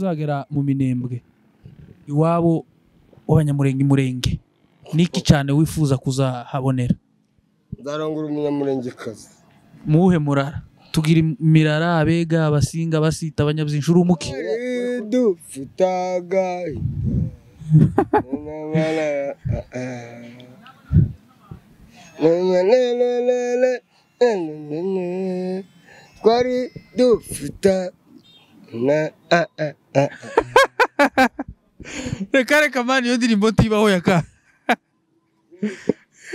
tuzagera mu Minembwe iwabo w'abanyamurenge niki cyane wifuza kuzahabonera? Ndarongora umunyamurengekazi. Muhe murara tugira imirara abega abasinga basita abanyabyinshuru umuki dufitaga twari dufita reka mani iyo ndirimbo ntibaho yaka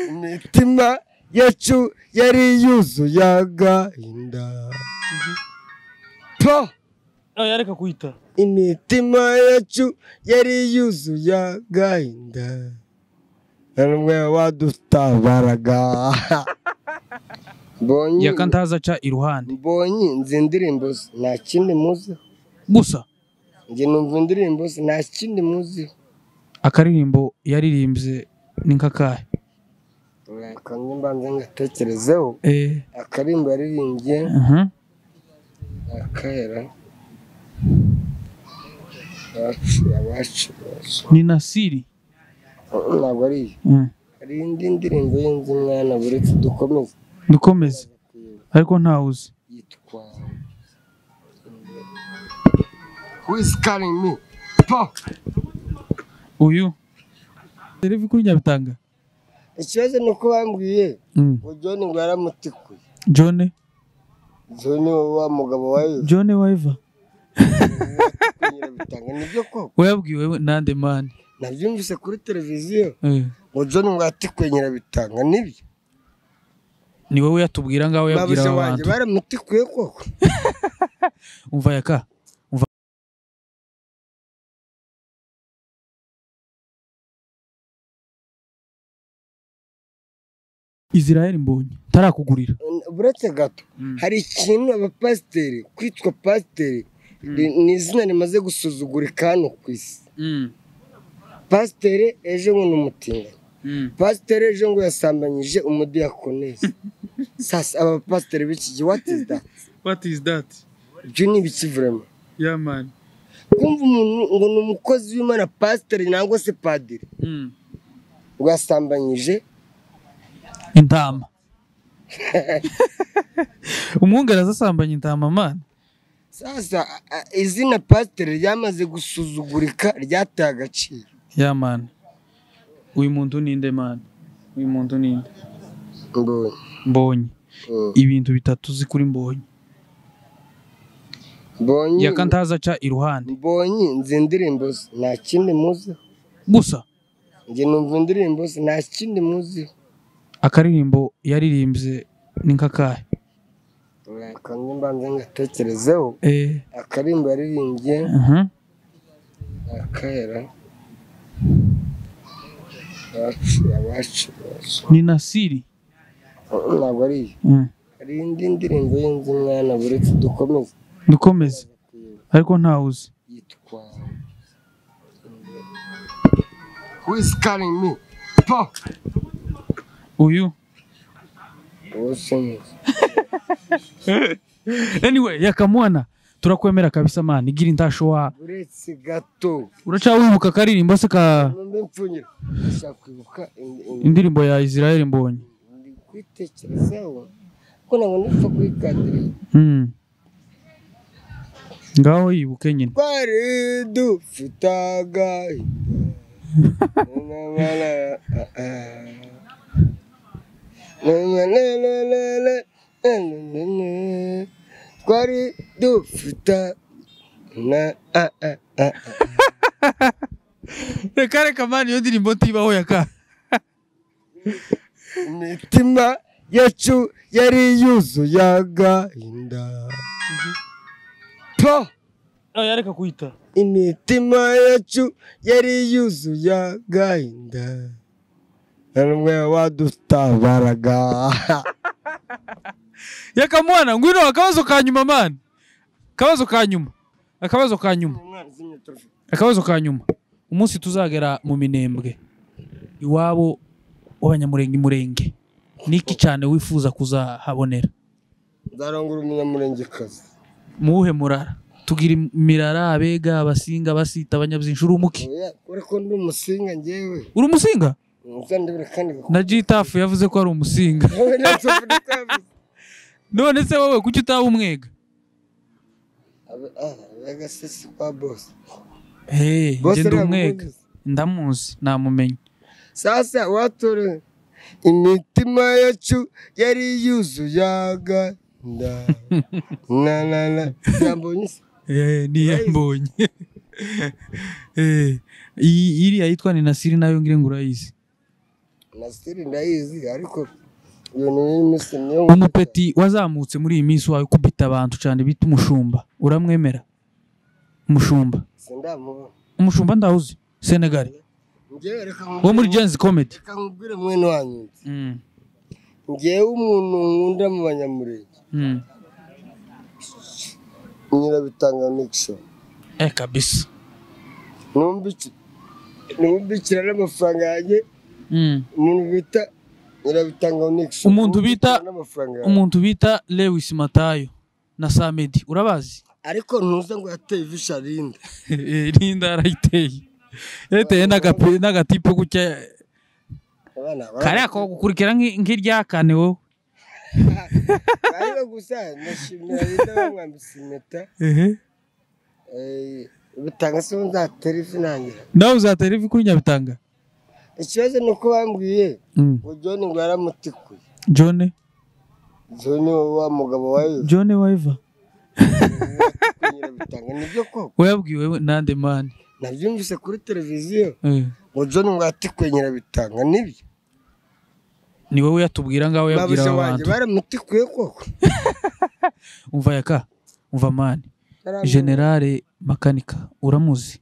imitima yacu yari yuzuye agahinda yareka kuyita imitima yacu yari yuzuye agahinda namwe wadutabaraga mbonye yaka ntaza ca iruhande mbonye nzi indirimbo nta kindi muzi gusa njye numva indirimbo nta kindi muzi akaririmbo yaririmbye ni nkakahe kandi mbanza ngatekerezeho akarimbo yaririmbye akahera abacu ni Nasiri ntabwo ari hari indi ndirimbo y'inzu mwana buretse dukomeze ariko ntawuzi yitwa Who is calling me? Uyu televi kuri Nyabitanga. Ikibazo nuko bambwiye ngo John ngo yaramutikuye. John wa mugabo wayo. John Waiva. Nyabitanga nibyo koko. Wayabwiwe nande man. Nabyumvise kuri televiziyo. Ngo John ngo yatikuye Nyabitanga nibyo. Ni wowe yatubwira ngaho yabwira abantu. Babuje wanje baramutikuye koko. Umva yaka. Israel Mbonyi tarakugurira buretse gato hari ikintu abapasiteri kwitwa pasiteri ni izina rimaze gusuzugurika hano ku isi. Pasiteri ejo ngo n'umutinga pasiteri ejo ngo yasambanyije umudiyakonesi. Sasa abapasiteri b'iki gihe what is that ibyo ni ibiki vraiment yeah man kumva umuntu ngo ni umukozi w'Imana pasiteri nangwa se padiri ngo yasambanyije intama umwungere azasambanya intama man. Sasa izina pasiteri ryamaze gusuzugurika ryataye agaciro yeah man. Uyu muntu ninde man? Uyu muntu ninde? Mbonyi. Ibintu bitatu uzi kuri Mbonyi. Mbonyi yaka ntaza ca iruhande. Mbonyi nzi indirimbo nta kindi muzi gusa njye numva indirimbo nta kindi muzi. Akaririmbo yaririmbye ni nkakahe kandi mbanza ngatekerezeho akarimbo yaririmbye akahera abacu ni Nasiri ntabwo ari hari indi ndirimbo y'inzu mwana buretse dukomeze ariko ntawuzi yitwa Who is calling me? Uyu anyway yakamwana turakwemera kabisa man igira intasho wa buretse gato uracawibuka karirimbo se ka mpfunyira shakwibuka indirimbo ya Israel Mbonyi kwitekerezaho ko nabwo ndipfa kwikadira ngaho yibuke nyine twari dufitaga twari dufita reka mani iyo ndirimbo ntibaho yaka imitima yacu yari yuzuye agahinda yareka kuyita imitima yacu yari yuzuye agahinda namwe wadutabaraga yakamwana ngwino akabazo ka nyuma man akabazo ka nyuma umunsi tuzagera mu Minembwe iwabo w'abanyamurenge niki cyane wifuza kuzahabonera? Ndarongora umunyamurengekazi. Muhe murara tugira imirara abega abasinga basita abanyabyinshi uri umuki ko ndi umusinga njyewe uri umusinga uzandebera kandi na Gitafu yavuze ko ari umusinga none se wowe kuki utaba umwega abega sisi kwa boss njye ndi umwega ndamuzi namumenye sasa watore imitima yacu yari yuzuyaga na yambonye niyambonye iriya yitwa ni Nasiri nayo ngire ngo urayizi Nasiri ndayizi ariko niyo umupeti wazamutse muri iyi minsi wawe kubita abantu cyane bita umushumba uramwemera umushumba ndawuzi Senegal wo muri Genzi Comedy kakubwire mwene wanyu ngewe umuntu nkunda mu banyamurenge Nyirabitanga Nixon kabisa numbikira n'amafaranga yanjye umuntu bita Nyirabitanga Nixon umuntu bita Lewis Matayo na Samedi urabazi ariko ntuza ngo yateye visha Linda Linda arayiteye yateye n'agatipe gucya kare ko gukurikira nk'iryakane wowe ariko gusa nashimira Linda bamwambise impeta Bitanga se nzatera ifi nangira nawe uzatera ifi kuri Nyabitanga ikibazo nuko bambwiye ngo John ngo yaramutikuye John wa mugabo wayo John Waiva Nyirabitanga nibyo koko wayabwiwe nande man nabyumvise kuri televiziyo ngo John ngo yatikuye Nyirabitanga nibyo ni wowe yatubwira ngaho yabwira abantu baramutikuye koko umva man Generale Makanika uramuzi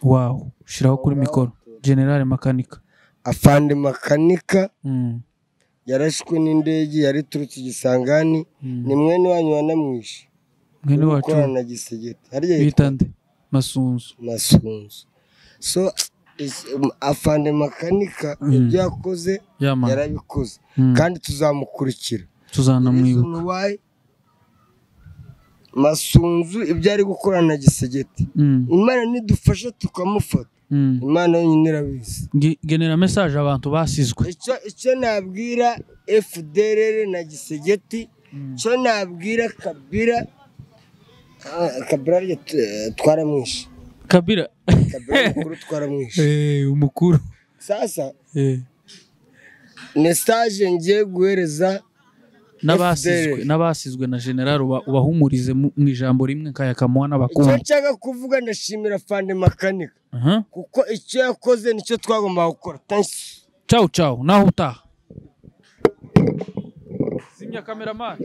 wow shiraho kuri mikoro Generale Makanika Afande Makanika yarashwe n'indege yari turutse Gisangani ni mwene wanyu wanamwishe mwene wacu na Gisegete bitande Masunzu so Afande Makanika ibyo yakoze yarabikoze kandi tuzamukurikira tuzanamwibuka Masunzu ibyo ari gukorana na Gisegete Imana nidufasha tukamufata Imana yonyine irabizi genera message abantu basizwe icyo nabwira FDLR na Gisegete cyo nabwira Kabila twaramwishe Kabila mukuru twaramwishe umukuru sasa message ngiye guhereza n'abasizwe na General ubahumurize mu ijambo rimwe kayakamuha n'abakunda icyo nshaka kuvuga ndashimira Afande Makanika kuko icyo yakoze nicyo twagomba gukora ciao naho utaha simya cameraman